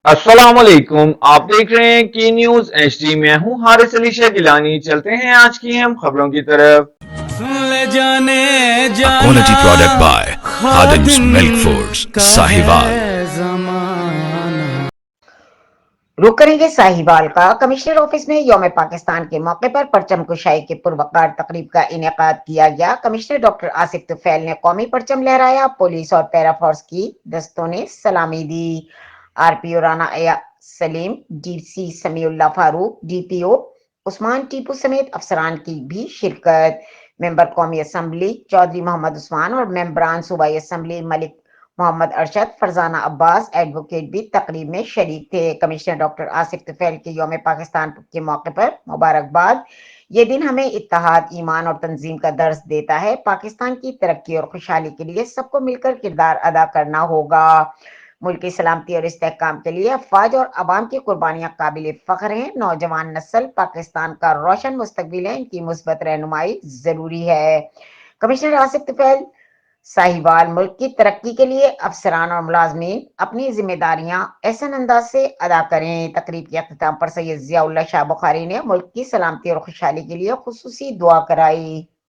अस्सलाम वालेकुम। आप देख रहे हैं की न्यूज एचडी। मैं हूं हारिस अली शाह गिलानी। चलते हैं आज की हम खबरों की तरफ। सुन ले जाने A जाना quality product by Khadim's Khadim Milk Foods, का Sahiwal. है जमाना। रुक करेंगे साहिवाल का। कमिश्नर ऑफिस में यौम पाकिस्तान के मौके पर परचम कुशाई के पुरवकार तकरीब का इनेकाद किया गया। कमिश्नर डॉक्टर आसिफ तुफैल ने कौमी परचम लहराया। पुलिस और पैरा फोर्स की दस्तों ने सलामी दी। RPO Rana Saleem, DC Samiullah Farooq, DPO Usman Tipu समेत अफसरान की भी शिरकत। मेंबर कौमी असम्बली चौधरी मोहम्मद उस्मान और मेंबरान सूबाई असम्बली मलिक मोहम्मद अरशद, फरजाना अब्बास एडवोकेट भी तकरीब में शरीक थे। कमिश्नर डॉक्टर आसिफ तुफैल के यौम पाकिस्तान के मौके पर मुबारकबाद। ये दिन हमें इत्तेहाद, ईमान और तंजीम का दर्स देता है। पाकिस्तान की तरक्की और खुशहाली के लिए सबको मिलकर किरदार अदा करना होगा। मुल्क की सलामती और इस्तेहकाम के लिए अफवाज और अवाम की कुर्बानियां काबिल फख्र हैं। नौजवान नस्ल पाकिस्तान का रोशन मुस्तकबिल है, इनकी मुस्बत रहनुमाई जरूरी है। कमिश्नर आसिफ तुफैल साहिवाल, मुल्क की तरक्की के लिए अफसरान और मुलाजमीन अपनी जिम्मेदारियां एहसन अंदाज से अदा करें। तकरीब के अख्ताम पर सैयद जियाउल्लाह शाह बुखारी ने मुल्क की सलामती और खुशहाली के लिए खुसूसी दुआ कराई।